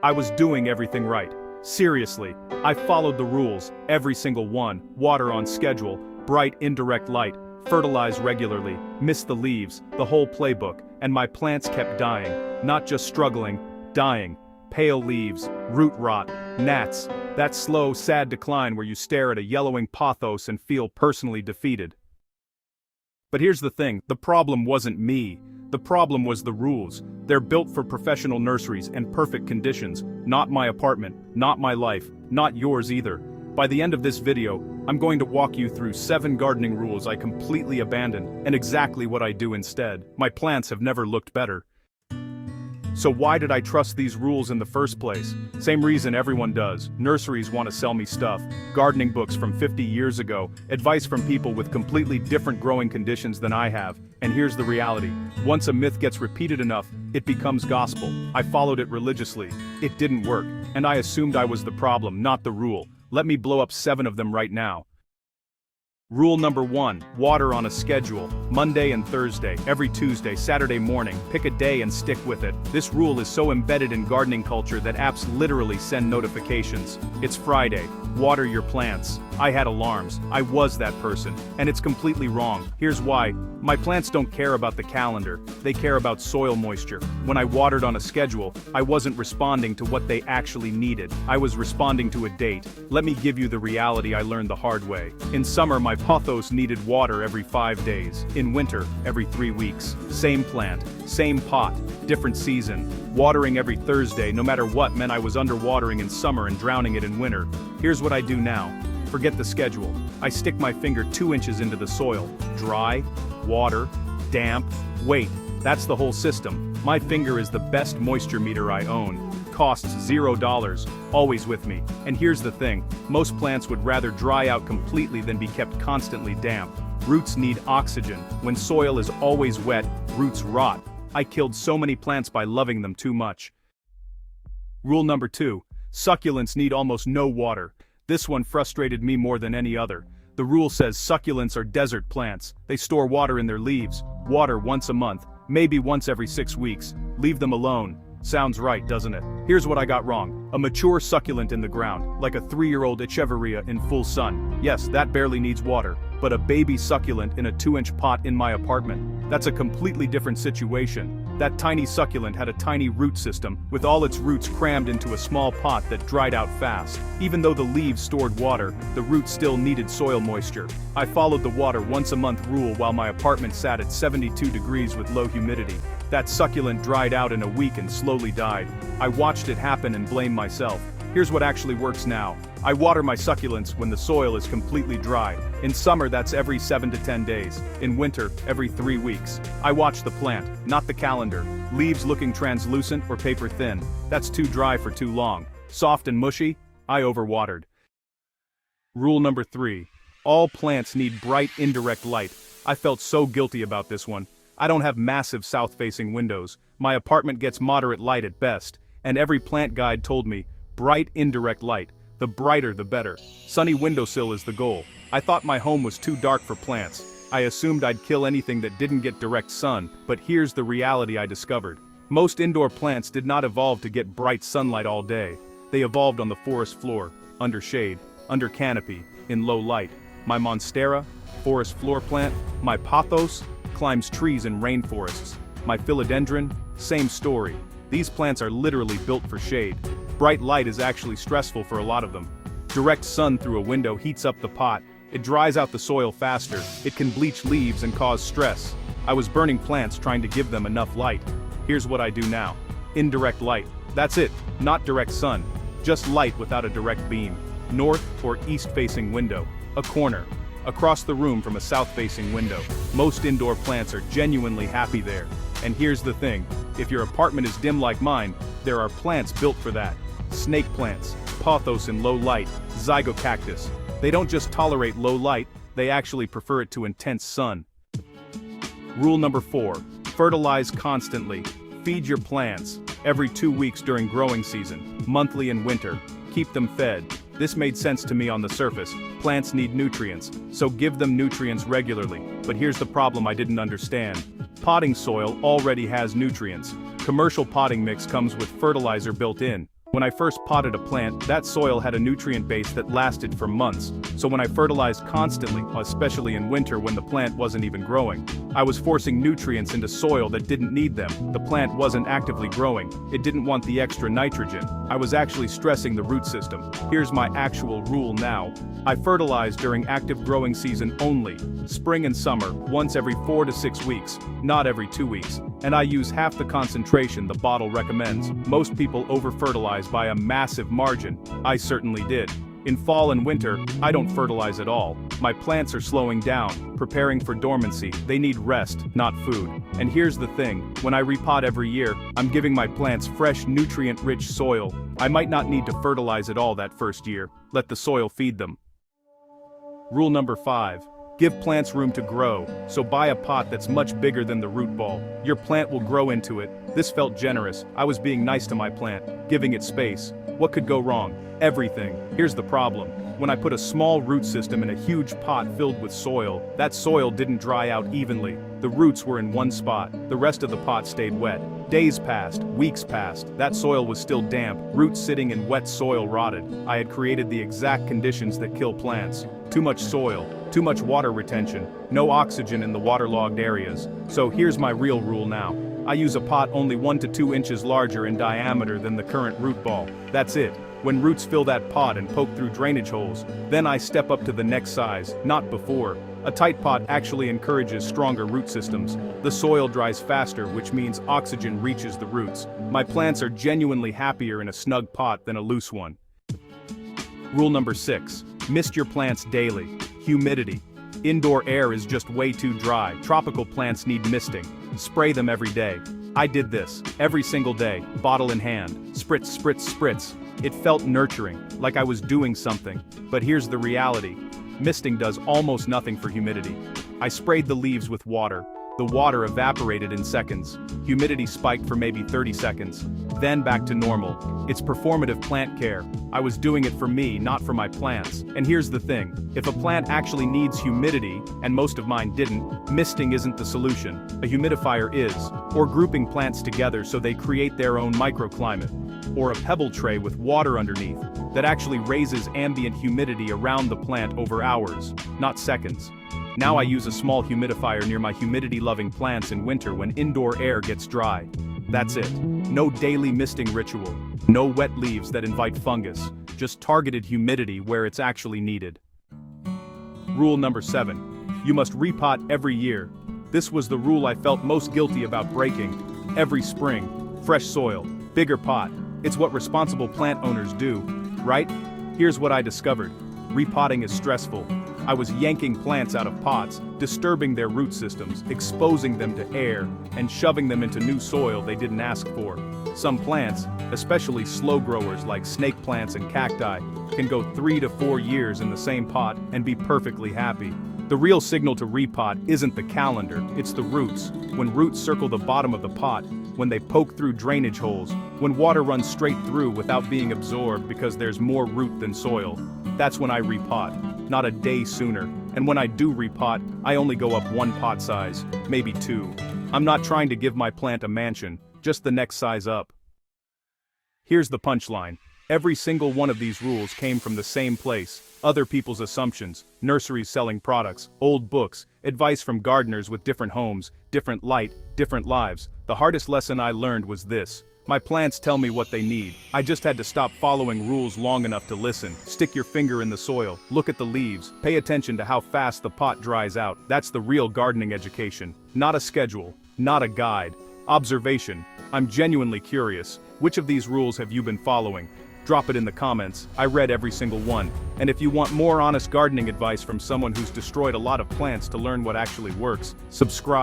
I was doing everything right. Seriously, I followed the rules, every single one: water on schedule, bright indirect light, fertilize regularly, miss the leaves, the whole playbook, and my plants kept dying, not just struggling, dying. Pale leaves, root rot, gnats, that slow, sad decline where you stare at a yellowing pothos and feel personally defeated. But here's the thing, the problem wasn't me. The problem was the rules. They're built for professional nurseries and perfect conditions, not my apartment, not my life, not yours either. By the end of this video, I'm going to walk you through 7 gardening rules I completely abandoned and exactly what I do instead. My plants have never looked better. So why did I trust these rules in the first place? Same reason everyone does. Nurseries want to sell me stuff, gardening books from 50 years ago, advice from people with completely different growing conditions than I have. And here's the reality. Once a myth gets repeated enough, it becomes gospel. I followed it religiously. It didn't work, and I assumed I was the problem, not the rule. Let me blow up 7 of them right now. Rule number 1, water on a schedule, Monday and Thursday, every Tuesday, Saturday morning, pick a day and stick with it. This rule is so embedded in gardening culture that apps literally send notifications. It's Friday, water your plants. I had alarms, I was that person, and it's completely wrong. Here's why. My plants don't care about the calendar, they care about soil moisture. When I watered on a schedule, I wasn't responding to what they actually needed. I was responding to a date. Let me give you the reality I learned the hard way. In summer, my pothos needed water every 5 days. In winter, every 3 weeks. Same plant, same pot, different season. Watering every Thursday, no matter what, meant I was underwatering in summer and drowning it in winter. Here's what I do now. Forget the schedule. I stick my finger 2 inches into the soil. Dry, water, damp, wait. That's the whole system. My finger is the best moisture meter I own. Costs $0, always with me. And here's the thing, most plants would rather dry out completely than be kept constantly damp. Roots need oxygen. When soil is always wet, roots rot. I killed so many plants by loving them too much. Rule number 2, succulents need almost no water. This one frustrated me more than any other. The rule says succulents are desert plants. They store water in their leaves. Water once a month, maybe once every 6 weeks. Leave them alone. Sounds right, doesn't it? Here's what I got wrong. A mature succulent in the ground, like a 3-year-old echeveria in full sun. Yes, that barely needs water. But a baby succulent in a 2-inch pot in my apartment, that's a completely different situation. That tiny succulent had a tiny root system, with all its roots crammed into a small pot that dried out fast. Even though the leaves stored water, the roots still needed soil moisture. I followed the water once a month rule while my apartment sat at 72 degrees with low humidity. That succulent dried out in a week and slowly died. I watched it happen and blamed myself. Here's what actually works now. I water my succulents when the soil is completely dry. In summer, that's every 7 to 10 days. In winter, every 3 weeks. I watch the plant, not the calendar. Leaves looking translucent or paper thin. That's too dry for too long. Soft and mushy, I overwatered. Rule number 3. All plants need bright indirect light. I felt so guilty about this one. I don't have massive south-facing windows. My apartment gets moderate light at best. And every plant guide told me, bright indirect light. The brighter the better. Sunny windowsill is the goal. I thought my home was too dark for plants. I assumed I'd kill anything that didn't get direct sun, but here's the reality I discovered. Most indoor plants did not evolve to get bright sunlight all day. They evolved on the forest floor, under shade, under canopy, in low light. My monstera, forest floor plant, my pothos, climbs trees in rainforests. My philodendron, same story. These plants are literally built for shade. Bright light is actually stressful for a lot of them. Direct sun through a window heats up the pot. It dries out the soil faster. It can bleach leaves and cause stress. I was burning plants trying to give them enough light. Here's what I do now. Indirect light. That's it. Not direct sun. Just light without a direct beam. North or east-facing window. A corner. Across the room from a south-facing window. Most indoor plants are genuinely happy there. And here's the thing. If your apartment is dim like mine, there are plants built for that. Snake plants, pothos in low light, zygocactus. They don't just tolerate low light, they actually prefer it to intense sun. Rule number 4. Fertilize constantly. Feed your plants. Every 2 weeks during growing season, monthly in winter. Keep them fed. This made sense to me on the surface. Plants need nutrients, so give them nutrients regularly. But here's the problem I didn't understand. Potting soil already has nutrients. Commercial potting mix comes with fertilizer built in. When I first potted a plant, that soil had a nutrient base that lasted for months, so when I fertilized constantly, especially in winter when the plant wasn't even growing, I was forcing nutrients into soil that didn't need them. The plant wasn't actively growing, it didn't want the extra nitrogen. I was actually stressing the root system. Here's my actual rule now. I fertilize during active growing season only, spring and summer, once every 4 to 6 weeks, not every 2 weeks, and I use half the concentration the bottle recommends. Most people over-fertilize by a massive margin. I certainly did. In fall and winter, I don't fertilize at all. My plants are slowing down, preparing for dormancy. They need rest, not food. And here's the thing, when I repot every year, I'm giving my plants fresh, nutrient-rich soil. I might not need to fertilize at all that first year. Let the soil feed them. Rule number 5. Give plants room to grow, so buy a pot that's much bigger than the root ball. Your plant will grow into it. This felt generous. I was being nice to my plant, giving it space. What could go wrong? Everything. Here's the problem. When I put a small root system in a huge pot filled with soil, that soil didn't dry out evenly. The roots were in one spot. The rest of the pot stayed wet. Days passed, weeks passed. That soil was still damp. Roots sitting in wet soil rotted. I had created the exact conditions that kill plants. Too much soil, too much water retention, no oxygen in the waterlogged areas. So here's my real rule now. I use a pot only 1 to 2 inches larger in diameter than the current root ball. That's it. When roots fill that pot and poke through drainage holes, then I step up to the next size, not before. A tight pot actually encourages stronger root systems. The soil dries faster, which means oxygen reaches the roots. My plants are genuinely happier in a snug pot than a loose one. Rule number 6. Mist your plants daily. Humidity. Indoor air is just way too dry. Tropical plants need misting. Spray them every day. I did this, every single day, bottle in hand. Spritz, spritz, spritz. It felt nurturing, like I was doing something. But here's the reality. Misting does almost nothing for humidity. I sprayed the leaves with water. The water evaporated in seconds. Humidity spiked for maybe 30 seconds. Then back to normal. It's performative plant care. I was doing it for me, not for my plants. And here's the thing. If a plant actually needs humidity, and most of mine didn't, misting isn't the solution. A humidifier is. Or grouping plants together so they create their own microclimate. Or a pebble tray with water underneath that actually raises ambient humidity around the plant over hours, not seconds. Now I use a small humidifier near my humidity-loving plants in winter when indoor air gets dry. That's it. No daily misting ritual. No wet leaves that invite fungus. Just targeted humidity where it's actually needed. Rule number 7. You must repot every year. This was the rule I felt most guilty about breaking. Every spring, fresh soil, bigger pot. It's what responsible plant owners do, right? Here's what I discovered. Repotting is stressful. I was yanking plants out of pots, disturbing their root systems, exposing them to air, and shoving them into new soil they didn't ask for. Some plants, especially slow growers like snake plants and cacti, can go 3 to 4 years in the same pot and be perfectly happy. The real signal to repot isn't the calendar, it's the roots. When roots circle the bottom of the pot, when they poke through drainage holes, when water runs straight through without being absorbed because there's more root than soil. That's when I repot, not a day sooner. And when I do repot, I only go up 1 pot size, maybe 2. I'm not trying to give my plant a mansion, just the next size up. Here's the punchline. Every single one of these rules came from the same place. Other people's assumptions, nurseries selling products, old books, advice from gardeners with different homes, different light, different lives. The hardest lesson I learned was this. My plants tell me what they need. I just had to stop following rules long enough to listen. Stick your finger in the soil, look at the leaves, pay attention to how fast the pot dries out. That's the real gardening education. Not a schedule, not a guide. Observation. I'm genuinely curious. Which of these rules have you been following? Drop it in the comments. I read every single one. And if you want more honest gardening advice from someone who's destroyed a lot of plants to learn what actually works, subscribe.